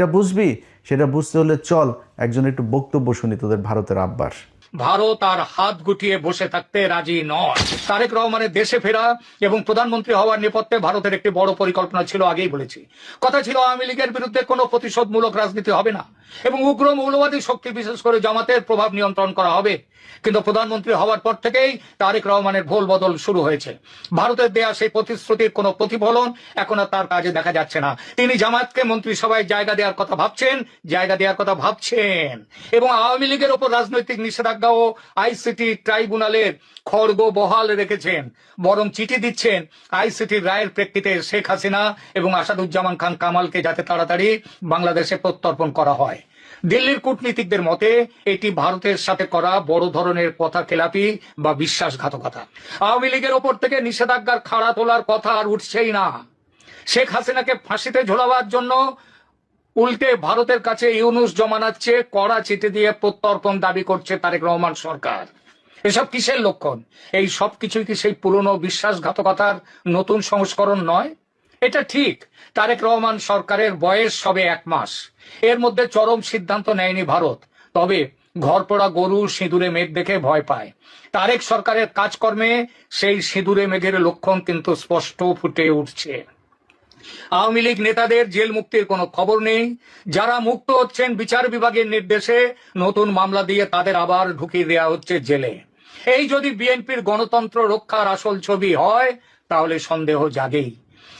এটা বুঝবি, সেটা বুঝতে হলে চল একজন একটু বক্তব্য শুনি তোদের ভারতের আব্বার। ভারত আর হাত গুটিয়ে বসে থাকতে রাজি নয়। তারেক রহমানের দেশে ফেরা এবং প্রধানমন্ত্রী হওয়ার নেপথ্যে ভারতের একটি বড় পরিকল্পনা ছিল, আগেই বলেছি। কথা ছিল আওয়ামী লীগের বিরুদ্ধে কোনো প্রতিশোধমূলক রাজনীতি হবে না এবং উগ্র মৌলবাদী শক্তি বিশেষ করে জামাতের প্রভাব নিয়ন্ত্রণ করা হবে। কিন্তু প্রধানমন্ত্রী হওয়ার পর থেকেই তারেক রহমানের ভোল বদল শুরু হয়েছে। ভারতের দেয়া সেই প্রতিশ্রুতির কোনো প্রতিফলন এখন আর তার কাজে দেখা যাচ্ছে না। তিনি জামাতকে মন্ত্রিসভায় জায়গা দেওয়ার কথা ভাবছেন এবং আওয়ামী লীগের ওপর রাজনৈতিক নিষেধাজ্ঞা ও আইসিটি ট্রাইব্যুনালের খড়গ বহাল রেখেছেন। বরং চিঠি দিচ্ছেন আইসিটির রায়ের প্রেক্ষিতে শেখ হাসিনা এবং আসাদুজ্জামান খান কামালকে যাতে তাড়াতাড়ি বাংলাদেশে প্রত্যর্পণ করা হয়। দিল্লির কূটনীতিকদের মতে এটি ভারতের সাথে করা বড় ধরনের কথা খেলাপি বা বিশ্বাসঘাতকতা। আওয়ামী লীগের ওপর থেকে নিষেধাজ্ঞার খাড়া তোলার কথা আর উঠছেই না। শেখ হাসিনাকে ফাঁসিতে ঝোলাবার জন্য উল্টে ভারতের কাছে ইউনূস জমানাচ্ছে কড়া চিঠি দিয়ে প্রত্যর্পণ দাবি করছে তারেক রহমান সরকার। এসব কিসের লক্ষণ? এই সব কিছুই কি সেই পুরনো বিশ্বাসঘাতকতার নতুন সংস্করণ নয়? এটা ঠিক, তারেক রহমান সরকারের বয়স সবে 1 মাস। এর মধ্যে চরম সিদ্ধান্ত নেয়নি ভারত। তবে ঘরপোড়া গরু সিঁদুরে মেঘ দেখে ভয় পায়। তারেক সরকারের কাজকর্মে সেই সিঁদুরে মেঘের লক্ষণ কিন্তু স্পষ্ট ফুটে উঠছে। আওয়ামী লীগ নেতাদের জেল মুক্তির কোনো খবর নেই। যারা মুক্ত হচ্ছেন বিচার বিভাগের নির্দেশে নতুন মামলা দিয়ে তাদের আবার ঢুকিয়ে দেওয়া হচ্ছে জেলে। এই যদি বিএনপির গণতন্ত্র রক্ষার আসল ছবি হয় তাহলে সন্দেহ জাগেই।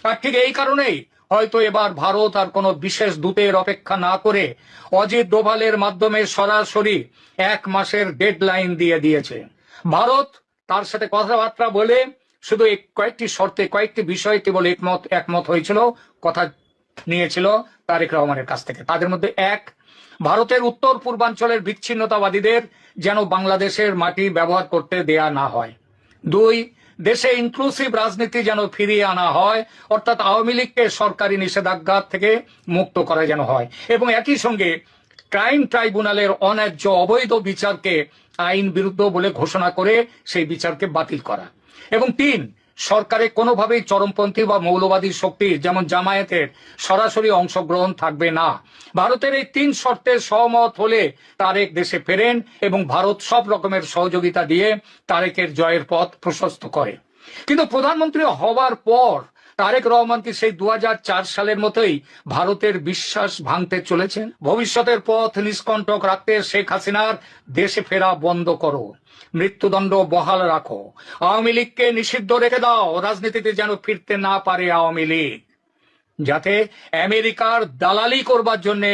আর ঠিক এই কারণেই হয়তো এবার ভারত আর কোনো বিশেষ দূতের অপেক্ষা না করে অজিত ডোভালের মাধ্যমে সরাসরি 1 মাসের ডেডলাইন দিয়ে দিয়েছে। ভারত তার সাথে কথাবার্তা বলে শুধু কয়েকটি শর্তে, কয়েকটি বিষয়ে কেবল একমত হয়েছিল, কথা নিয়েছিল তারেক রহমানের কাছ থেকে। তাদের মধ্যে 1, ভারতের উত্তর পূর্বাঞ্চলের বিচ্ছিন্নতাবাদীদের যেন বাংলাদেশের মাটি ব্যবহার করতে দেয়া না হয়। 2, দেশে ইনক্লুসিভ রাজনীতি যেন ফিরিয়ে আনা হয়, অর্থাৎ আওয়ামী লীগকে সরকারি নিষেধাজ্ঞা থেকে মুক্ত করা যেন হয় এবং একই সঙ্গে ক্রাইম ট্রাইব্যুনালের অন্যায্য অবৈধ বিচারকে আইন বিরুদ্ধ বলে ঘোষণা করে সেই বিচারকে বাতিল করা এবং 3, সরকারে কোনোভাবেই চরমপন্থী বা মৌলবাদী শক্তির যেমন জামায়াতের সরাসরি অংশগ্রহণ থাকবে না। ভারতের এই 3 শর্তে সহমত হলে তারেক দেশে ফেরেন এবং ভারত সব রকমের সহযোগিতা দিয়ে তারেকের জয়ের পথ প্রশস্ত করে। কিন্তু প্রধানমন্ত্রী হবার পর তারেক রহমান কি সেই 2004 সালের মতোই ভারতের বিশ্বাস ভাঙতে চলেছেন? ভবিষ্যতের পথ নিষ্কণ্টক রাখতে শেখ হাসিনার দেশে ফেরা বন্ধ করো, মৃত্যুদণ্ড বহাল রাখো, আওয়ামী লীগকে নিষিদ্ধ রেখে দাও, রাজনীতিতে যেন ফিরতে না পারে আওয়ামী লীগ, যাতে আমেরিকার দালালি করবার জন্য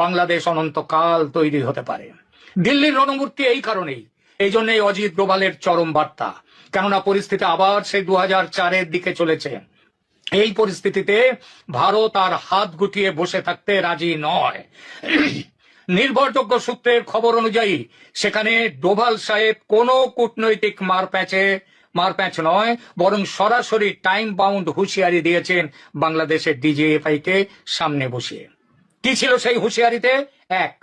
বাংলাদেশ অনন্তকাল তৈরি হতে পারে। দিল্লির রণমূর্তি এই কারণেই, এই জন্যই অজিত ডোভালের চরম বার্তা। কেননা পরিস্থিতি আবার সেই 2004-এর দিকে চলেছে। এই পরিস্থিতিতে ভারত আর হাত গুটিয়ে বসে থাকতে রাজি নয়। নির্ভরযোগ্য সূত্রের খবর অনুযায়ী সেখানে ডোভাল সাহেব কোনো কূটনৈতিক মারপ্যাঁচ নয়, বরং সরাসরি টাইম বাউন্ড হুঁশিয়ারি দিয়েছেন বাংলাদেশের ডিজিএফআই কে সামনে বসিয়ে। কি ছিল সেই হুঁশিয়ারিতে? 1,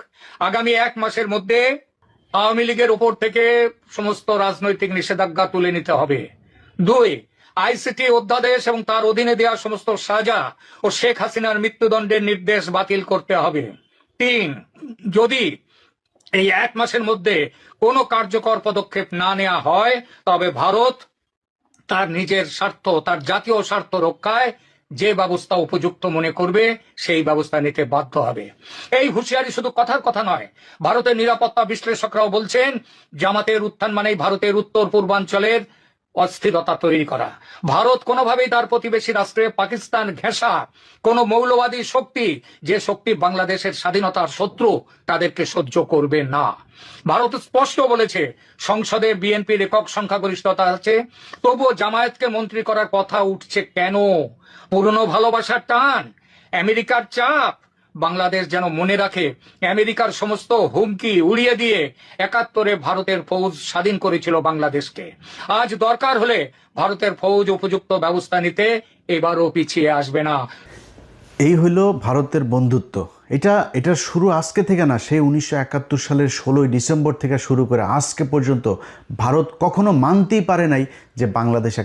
আগামী 1 মাসের মধ্যে আওয়ামী লীগের ওপর থেকে সমস্ত রাজনৈতিক নিষেধাজ্ঞা তুলে নিতে হবে। 2, আইসিটি অধ্যাদেশ এবং তার অধীনে দেওয়া সমস্ত সাজা ও শেখ হাসিনার মৃত্যুদণ্ডের নির্দেশ বাতিল করতে হবে। 3, যদি এই 1 মাসের মধ্যে কোনো কার্যকর পদক্ষেপ না নেওয়া হয় তবে ভারত তার নিজের স্বার্থ, তার জাতীয় স্বার্থ রক্ষায় যে ব্যবস্থা উপযুক্ত মনে করবে সেই ব্যবস্থা নিতে বাধ্য হবে। এই হুঁশিয়ারি শুধু কথার কথা নয়। ভারতের নিরাপত্তা বিশ্লেষকরাও বলছেন জামাতের উত্থান মানেই ভারতের উত্তর পূর্বাঞ্চলের অস্থিরতা তৈরি করা। ভারত কোনোভাবেই তার প্রতিবেশী রাষ্ট্রে পাকিস্তান ঘেঁষা কোন মৌলবাদী শক্তি, যে শক্তি বাংলাদেশের স্বাধীনতার শত্রু, তাদেরকে সহ্য করবে না। ভারত স্পষ্ট বলেছে সংসদে বিএনপির একক সংখ্যাগরিষ্ঠতা আছে, তবুও জামায়াতকে মন্ত্রী করার কথা উঠছে কেন? পুরনো ভালোবাসার টান, আমেরিকার চাপ? বাংলাদেশ যেন মনে রাখে আমেরিকার সমস্ত হুমকি উড়িয়ে দিয়ে 71-এ ভারতের ফৌজ স্বাধীন করেছিল বাংলাদেশকে। আজ দরকার হলে ভারতের ফৌজ উপযুক্ত ব্যবস্থা নিতে এবারও পিছিয়ে আসবে না। এই হইল ভারতের বন্ধুত্ব। এটা শুরু আজকে থেকে না, সেই 1971 সালের 16ই ডিসেম্বর থেকে শুরু করে আজকে পর্যন্ত ভারত কখনো মানতেই পারে নাই যে বাংলাদেশ একটা